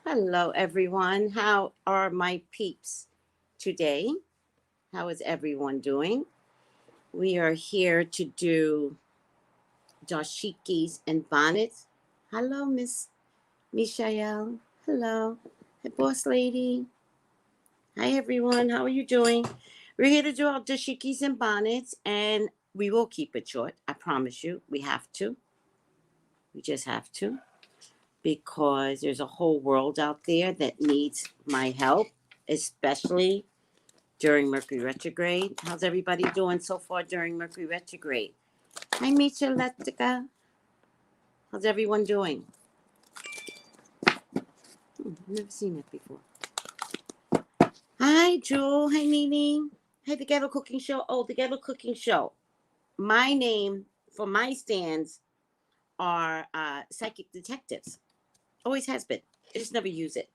Hello, everyone. How are my peeps today? How is everyone doing? We are here to do Dashikis and Bonnets. Hello, Miss Michael. Hello. Hey, boss lady. Hi, everyone. How are you doing? We're here to do our Dashikis and Bonnets, and we will keep it short. I promise you. We have to. We just have to. Because there's a whole world out there that needs my help, especially during Mercury retrograde. How's everybody doing so far during Mercury retrograde? Hi, Micheletica. How's everyone doing? I've never seen that before. Hi, Jewel. Hi, Nene. Hey, the Ghetto Cooking Show. Oh, the Ghetto Cooking Show. My name for my stands are psychic detectives. Always has been. I just never use it.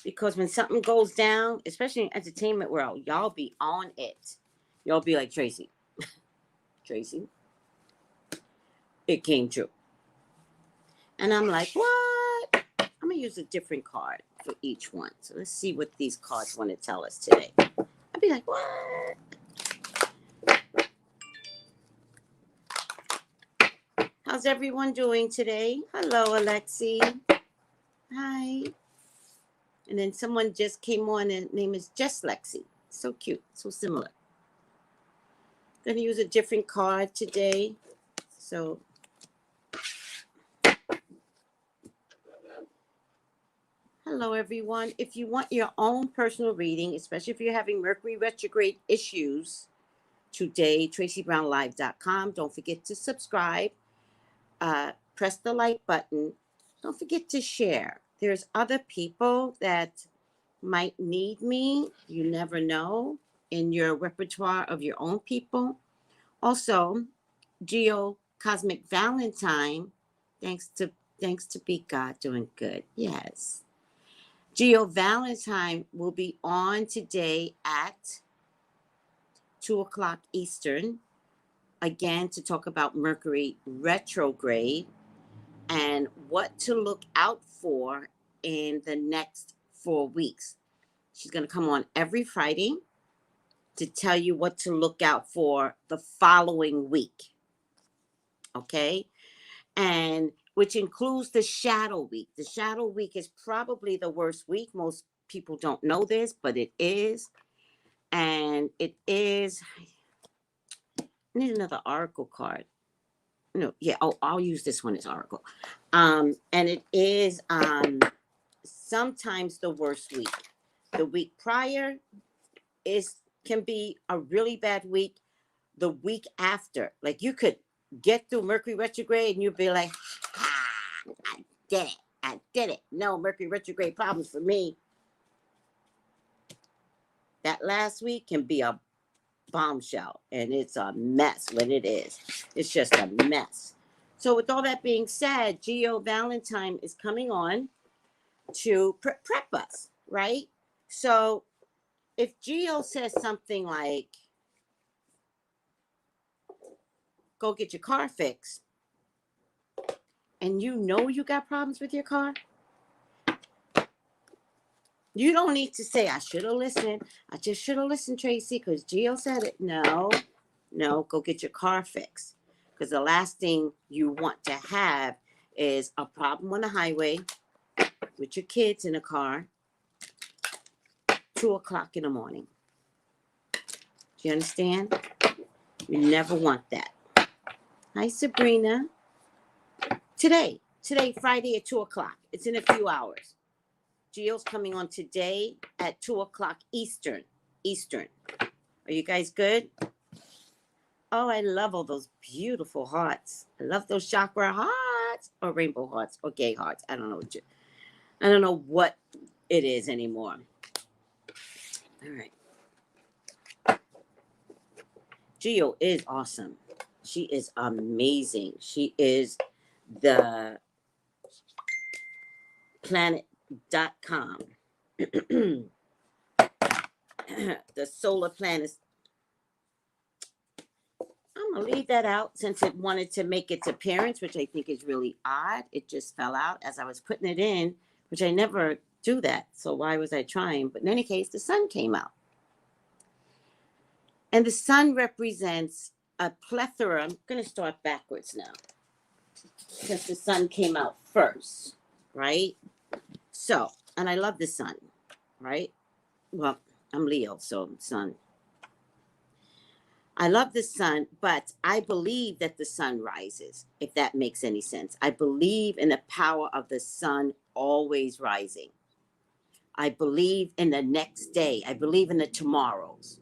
Because when something goes down, especially in entertainment world, y'all be on it. Y'all be like, Tracy, it came true. And I'm like, what? I'm going to use a different card for each one. So let's see what these cards want to tell us today. I'd be like, what? How's everyone doing today? Hello, Alexi. Hi. And then someone just came on and name is Just Lexi. So cute. So similar. Going to use a different card today. So hello, everyone. If you want your own personal reading, especially if you're having Mercury retrograde issues, today, TraceyBrownlive.com. Don't forget to subscribe. Press the like button. Don't forget to share. There's other people that might need me. You never know in your repertoire of your own people. Also, Geo Cosmic Valentine. Thanks to Be God doing good. Yes. Geo Valentine will be on today at 2 o'clock Eastern, again to talk about Mercury retrograde and what to look out for in the next 4 weeks. She's going to come on every Friday to tell you what to look out for the following week. Okay? And which includes the shadow week. The shadow week is probably the worst week. Most people don't know this, but it is. And it is, I need another oracle card. No, yeah, I'll use this one as oracle. And it is sometimes the worst week. The week prior can be a really bad week. The week after, like you could get through Mercury retrograde and you'd be like, I did it. No Mercury retrograde problems for me. That last week can be a bombshell, and it's a mess when it is. It's just a mess. So with all that being said, Geo Valentine is coming on to prep us, right? So if Geo says something like, go get your car fixed, and you know you got problems with your car, you don't need to say, I should have listened. I just should have listened, Tracy, because Geo said it. No, go get your car fixed. Because the last thing you want to have is a problem on the highway with your kids in a car, 2 o'clock in the morning. Do you understand? You never want that. Hi, Sabrina. Today, Friday at 2 o'clock. It's in a few hours. Geo's coming on today at 2 o'clock Eastern. Are you guys good? Oh, I love all those beautiful hearts. I love those chakra hearts or rainbow hearts or gay hearts. I don't know what it is anymore. All right. Geo is awesome. She is amazing. She is the planet.com. The solar planets. I'm going to leave that out since it wanted to make its appearance, which I think is really odd. It just fell out as I was putting it in. which I never do that. So why was I trying? But in any case, the sun came out. And the sun represents a plethora. I'm going to start backwards now, since the sun came out first, right? So, and I love the sun, right? Well, I'm Leo, so sun. I love the sun, but I believe that the sun rises, if that makes any sense. I believe in the power of the sun always rising. I believe in the next day. I believe in the tomorrows,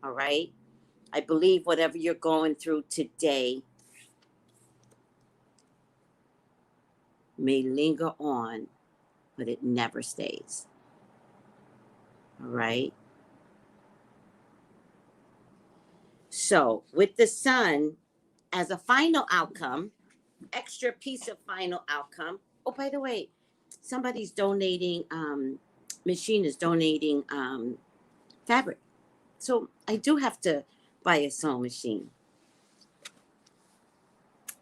all right? I believe whatever you're going through today may linger on, but it never stays, all right? So with the sun as a final outcome, extra piece of final outcome. Oh, by the way, somebody's donating, machine is donating fabric. So I do have to buy a sewing machine.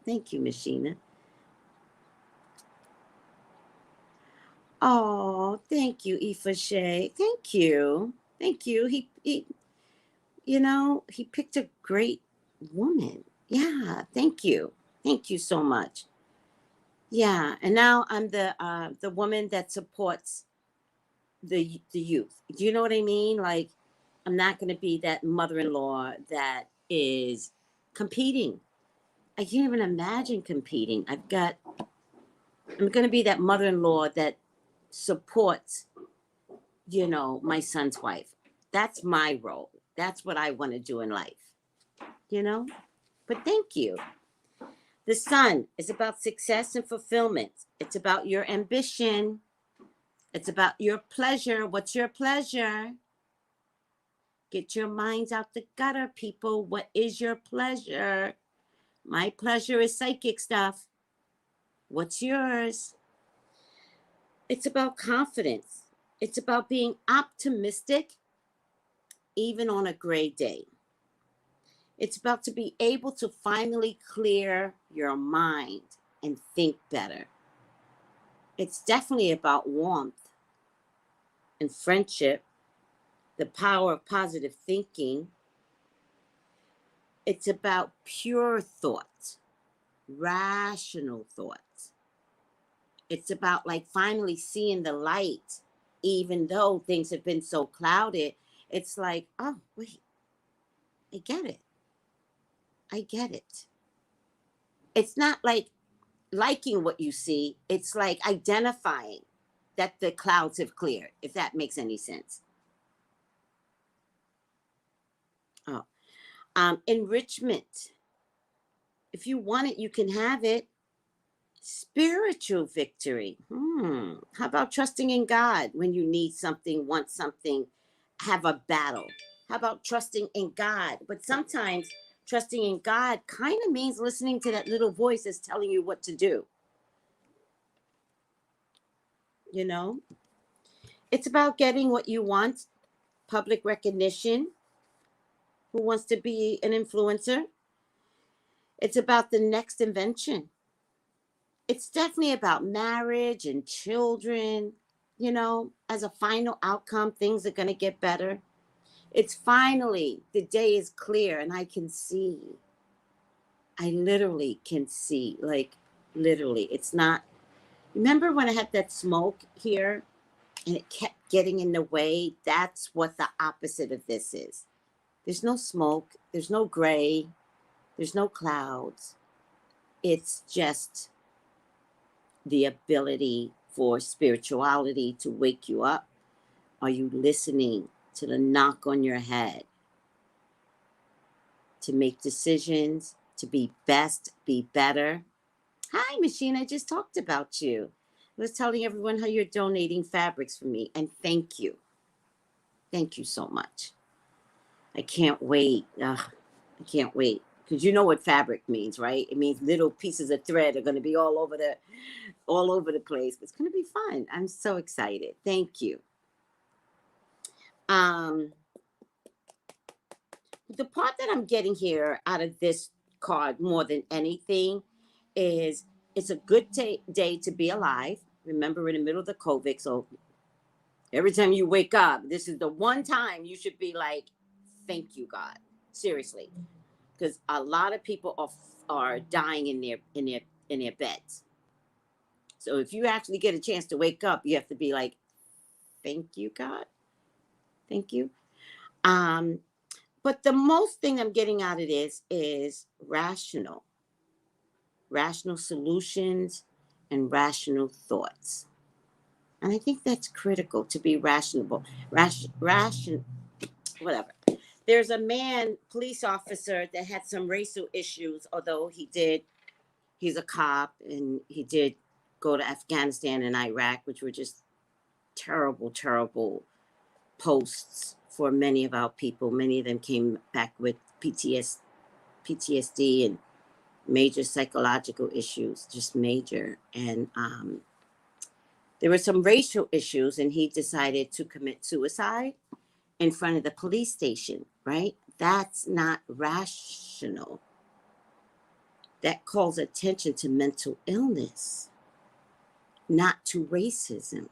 Thank you, Machina. Oh, thank you, Ifashe. Thank you. Thank you. He you know, he picked a great woman. Yeah, thank you. Thank you so much. Yeah, and now I'm the woman that supports the youth. Do you know what I mean? Like, I'm not going to be that mother-in-law that is competing. I can't even imagine competing. I'm going to be that mother-in-law that supports, you know, my son's wife. That's my role. That's what I want to do in life, you know? But thank you. The sun is about success and fulfillment. It's about your ambition. It's about your pleasure. What's your pleasure? Get your minds out the gutter, people. What is your pleasure? My pleasure is psychic stuff. What's yours? It's about confidence. It's about being optimistic, even on a gray day. It's about to be able to finally clear your mind and think better. It's definitely about warmth and friendship, the power of positive thinking. It's about pure thoughts, rational thoughts. It's about like finally seeing the light, even though things have been so clouded. It's like, oh, wait, I get it. I get it. It's not like liking what you see. It's like identifying that the clouds have cleared, if that makes any sense. Oh, enrichment. If you want it, you can have it. Spiritual victory. How about trusting in God when you need something, want something, have a battle? How about trusting in God? But sometimes trusting in God kind of means listening to that little voice that's telling you what to do. You know, it's about getting what you want, public recognition. Who wants to be an influencer? It's about the next invention. It's definitely about marriage and children. You know, as a final outcome, things are going to get better. It's finally, the day is clear and I can see. I literally can see, like, literally. It's not, remember when I had that smoke here and it kept getting in the way? That's what the opposite of this is. There's no smoke, there's no gray, there's no clouds. It's just the ability for spirituality to wake you up. Are you listening to the knock on your head? To make decisions, to be best, be better. Hi, Machine, I just talked about you. I was telling everyone how you're donating fabrics for me, and thank you. Thank you so much. I can't wait. I can't wait. Because you know what fabric means, right? It means little pieces of thread are going to be all over the place. It's going to be fun. I'm so excited. Thank you. The part that I'm getting here out of this card more than anything is it's a good day to be alive, Remember, we're in the middle of the COVID, so every time you wake up, this is the one time you should be like, thank you, God. Seriously. Because a lot of people are dying in their beds. So if you actually get a chance to wake up, you have to be like, thank you, God. Thank you. But the most thing I'm getting out of this is rational solutions and rational thoughts. And I think that's critical, to be rational, whatever. There's a police officer that had some racial issues, although he's a cop, and he did go to Afghanistan and Iraq, which were just terrible, terrible posts for many of our people. Many of them came back with PTSD and major psychological issues, just major. And there were some racial issues, and he decided to commit suicide in front of the police station, right? That's not rational. That calls attention to mental illness, not to racism.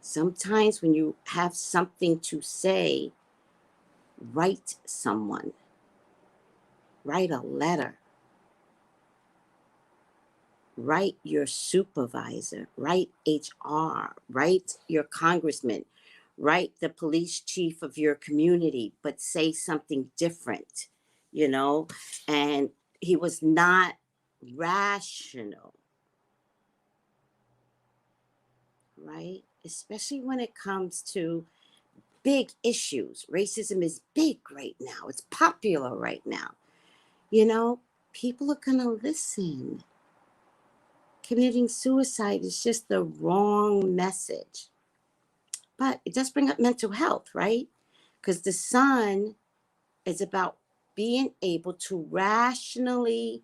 Sometimes when you have something to say, write someone, write a letter, write your supervisor, write HR, write your congressman, write the police chief of your community, but say something different, and he was not rational, right? Especially when it comes to big issues. Racism is big right now. It's popular right now. People are going to listen. Committing suicide is just the wrong message. But it does bring up mental health, right? Because the sun is about being able to rationally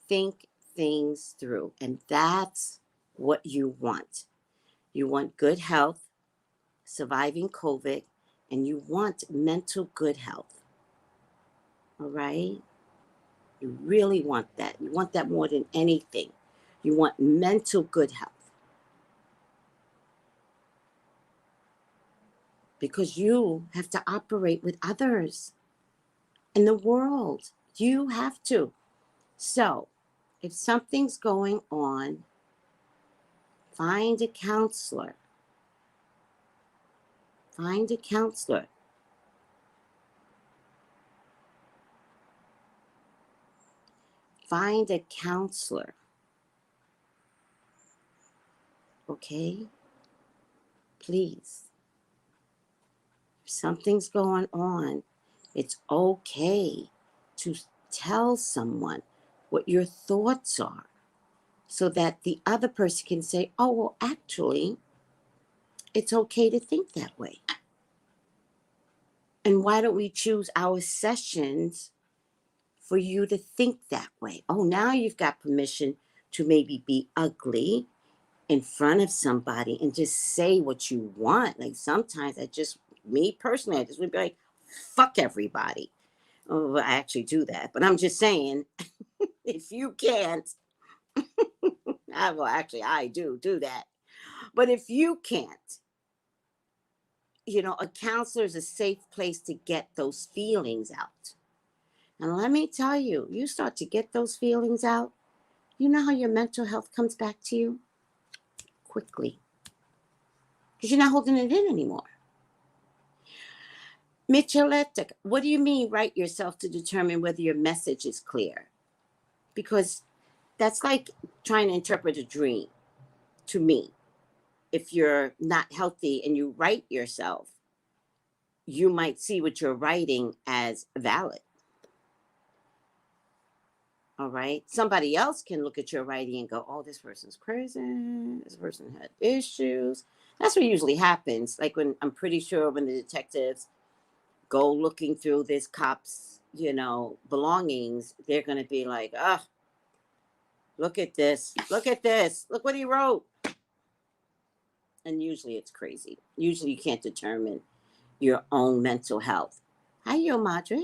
think things through. And that's what you want. You want good health, surviving COVID, and you want mental good health. All right? You really want that. You want that more than anything. You want mental good health. Because you have to operate with others in the world. You have to. So, if something's going on, find a counselor. Find a counselor. Find a counselor. Okay? Please. If something's going on, it's okay to tell someone what your thoughts are, so that the other person can say, oh, well, actually, it's okay to think that way. And why don't we choose our sessions for you to think that way? Oh, now you've got permission to maybe be ugly in front of somebody and just say what you want. Like sometimes me personally, I just would be like, fuck everybody. Oh, I actually do that. But I'm just saying, if you can't, I do that. But if you can't, a counselor is a safe place to get those feelings out. And let me tell you, you start to get those feelings out, you know how your mental health comes back to you? Quickly. Because you're not holding it in anymore. Micheletta, what do you mean write yourself to determine whether your message is clear? Because that's like trying to interpret a dream to me. If you're not healthy and you write yourself, you might see what you're writing as valid. All right. Somebody else can look at your writing and go, oh, this person's crazy. This person had issues. That's what usually happens. Like I'm pretty sure when the detectives go looking through this cop's, belongings, they're going to be like, look at this. Look at this. Look what he wrote. And usually it's crazy. Usually you can't determine your own mental health. Hi, Yo Madre.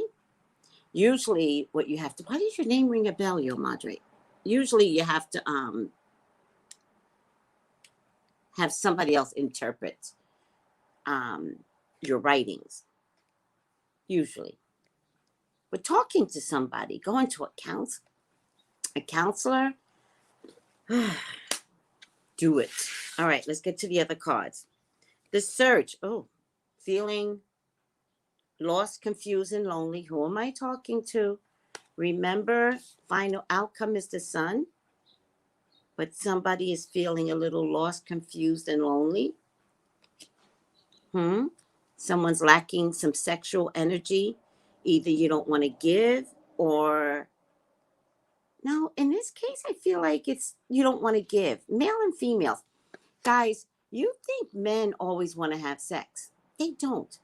Usually what you have to, why does your name ring a bell, Yo Madre? Usually you have to have somebody else interpret your writings, usually. But talking to somebody, going to a counselor, do it. All right, let's get to the other cards. The search. Oh, feeling lost, confused, and lonely. Who am I talking to? Remember, final outcome is the sun, but somebody is feeling a little lost, confused, and lonely. Someone's lacking some sexual energy. Either you don't want to give, or no, in this case, I feel like it's you don't want to give. Male and females. Guys, you think men always want to have sex. They don't.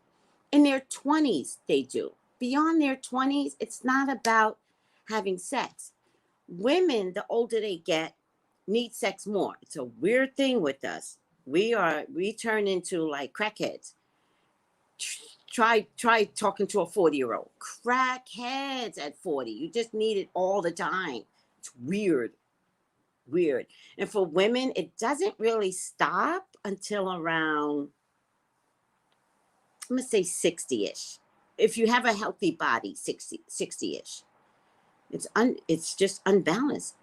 In their 20s, they do. Beyond their 20s, it's not about having sex. Women, the older they get, need sex more. It's a weird thing with us. We turn into like crackheads. Try talking to a 40-year-old. Crackheads at 40. You just need it all the time. It's weird. And for women, it doesn't really stop until around, I'm going to say 60-ish. If you have a healthy body, 60-ish. It's just unbalanced.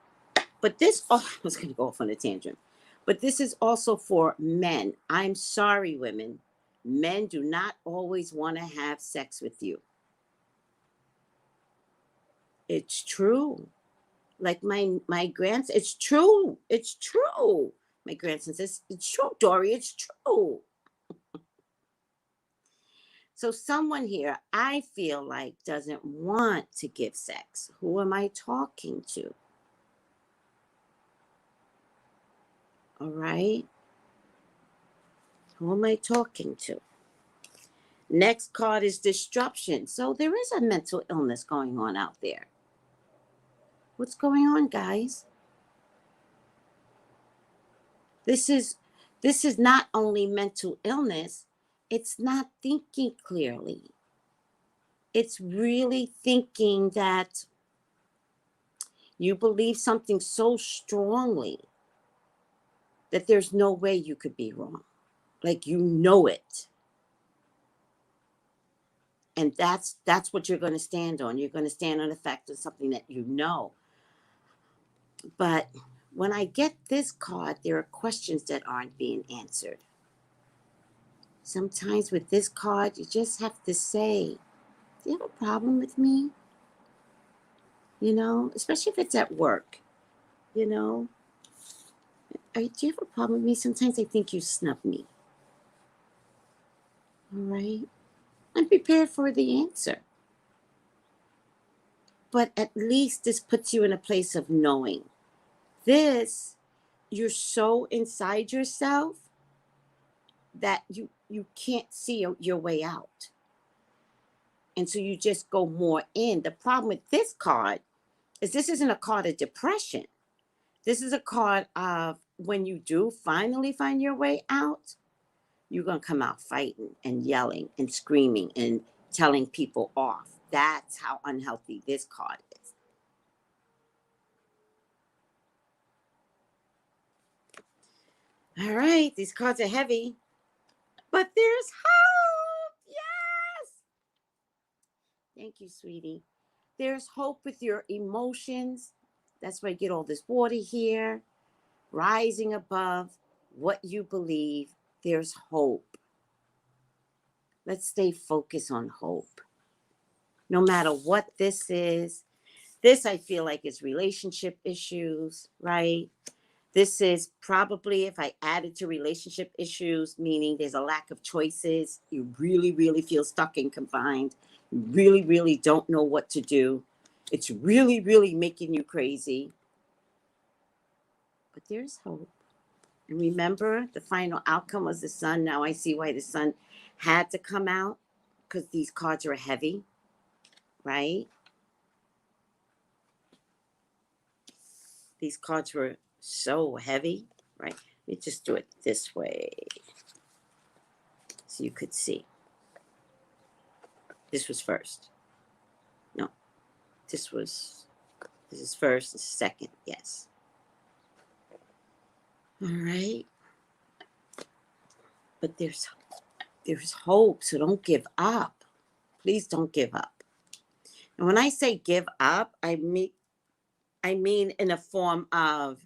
But this, I was going to go off on a tangent. But this is also for men. I'm sorry, women. Men do not always want to have sex with you. It's true. Like my grandson, it's true. My grandson says, it's true, Dory, it's true. So someone here, I feel like, doesn't want to give sex. Who am I talking to? All right. Who am I talking to? Next card is disruption. So there is a mental illness going on out there. What's going on, guys? This is not only mental illness, it's not thinking clearly. It's really thinking that you believe something so strongly that there's no way you could be wrong. Like, you know it. And that's what you're going to stand on. You're going to stand on the fact of something that you know. But when I get this card, there are questions that aren't being answered. Sometimes with this card, you just have to say, do you have a problem with me? You know, especially if it's at work, you know. Do you have a problem with me? Sometimes I think you snub me. All right. I'm prepared for the answer. But at least this puts you in a place of knowing. This, you're so inside yourself that you can't see your way out. And so you just go more in. The problem with this card is this isn't a card of depression. This is a card of when you do finally find your way out, you're going to come out fighting and yelling and screaming and telling people off. That's how unhealthy this card is. All right, these cards are heavy, but there's hope. Yes. Thank you, sweetie. There's hope with your emotions. That's why I get all this water here. Rising above what you believe, there's hope. Let's stay focused on hope. No matter what this is, this I feel like is relationship issues, right? This is probably, if I added to relationship issues, meaning there's a lack of choices. You really, really feel stuck and confined. You really, really don't know what to do. It's really, really making you crazy. But there's hope. And remember, the final outcome was the sun. Now I see why the sun had to come out, because these cards are heavy, right? These cards were so heavy, right? Let me just do it this way so you could see. This was first. No, this is first, this is second, yes. All right. But there's hope, so don't give up. Please don't give up. And when I say give up, I mean in a form of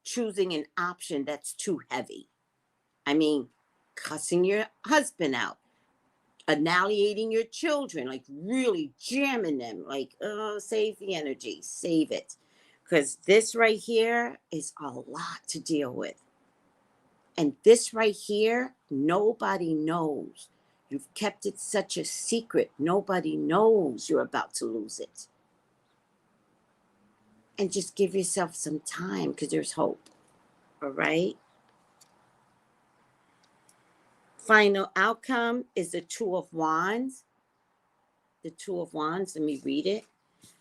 choosing an option that's too heavy. I mean, cussing your husband out, annihilating your children, like really jamming them, like, oh, save the energy, save it. Because this right here is a lot to deal with. And this right here, nobody knows. You've kept it such a secret. Nobody knows you're about to lose it. And just give yourself some time because there's hope. All right? Final outcome is the Two of Wands. The Two of Wands, let me read it.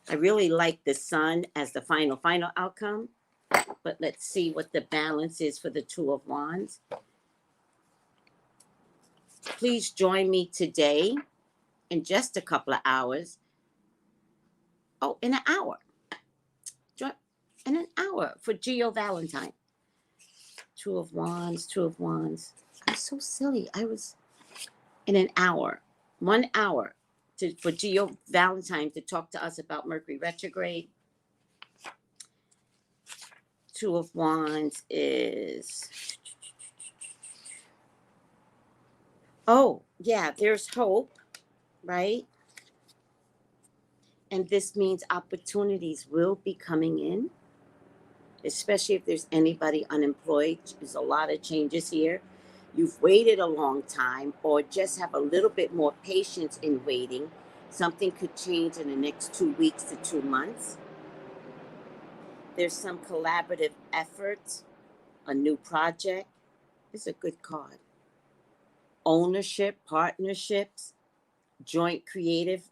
I really like the Sun as the final outcome. But let's see what the balance is for the Two of Wands. Please join me today in just a couple of hours. Oh, in an hour. In an hour for Geo Valentine. Two of Wands, Two of Wands. I'm so silly. I was in an hour, 1 hour for Geo Valentine to talk to us about Mercury retrograde. Two of Wands is, oh, yeah, there's hope, right? And this means opportunities will be coming in, especially if there's anybody unemployed. There's a lot of changes here. You've waited a long time, or just have a little bit more patience in waiting. Something could change in the next 2 weeks to 2 months. There's some collaborative efforts, a new project. It's a good card. Ownership, partnerships, joint creative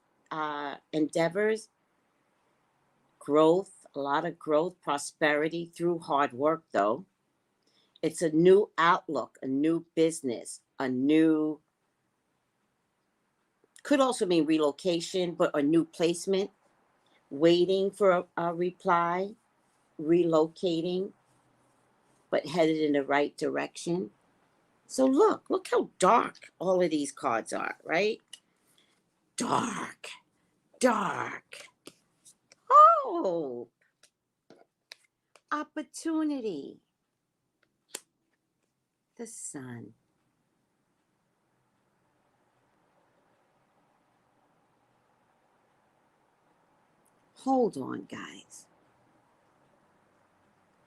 endeavors, growth, a lot of growth, prosperity through hard work, though. It's a new outlook, a new business, a new, could also mean relocation, but a new placement, waiting for a reply, relocating, but headed in the right direction. So look how dark all of these cards are, right? Dark, dark. Hope, opportunity, the Sun. Hold on, guys.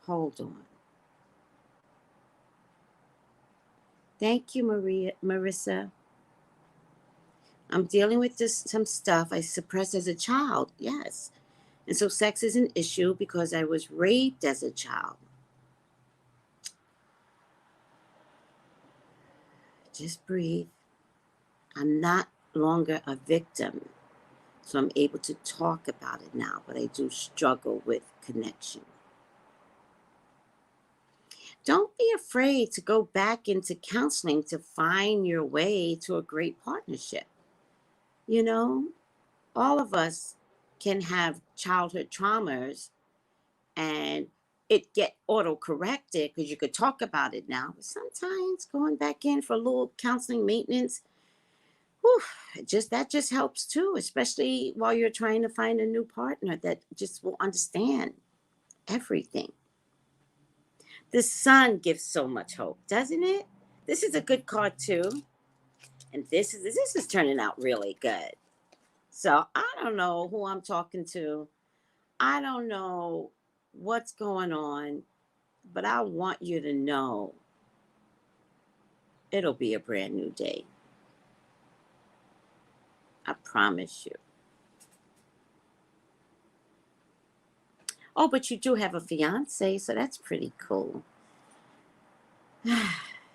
Hold on. Thank you, Marissa. I'm dealing with some stuff I suppressed as a child. Yes. And so sex is an issue because I was raped as a child. Just breathe. I'm not longer a victim. So I'm able to talk about it now, but I do struggle with connection. Don't be afraid to go back into counseling to find your way to a great partnership. You know, all of us can have childhood traumas and it get auto-corrected because you could talk about it now. But sometimes going back in for a little counseling maintenance, that just helps too, especially while you're trying to find a new partner that just will understand everything. The Sun gives so much hope, doesn't it? This is a good card too. And this is turning out really good. So I don't know who I'm talking to. I don't know what's going on, but I want you to know it'll be a brand new day. I promise you. Oh, but you do have a fiance, so that's pretty cool.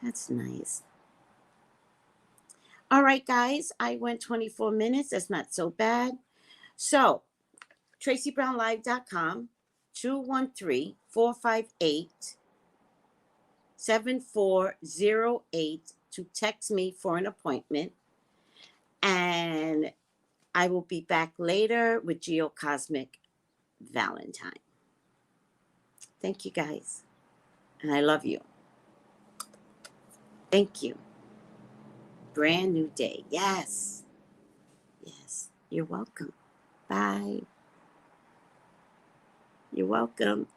That's nice. All right, guys, I went 24 minutes. That's not so bad. So, TraceyBrownlive.com, 213-458-7408 to text me for an appointment. And I will be back later with Geo Cosmic Valentine. Thank you, guys. And I love you. Thank you. brand new day. Yes. Yes. You're welcome. Bye. You're welcome.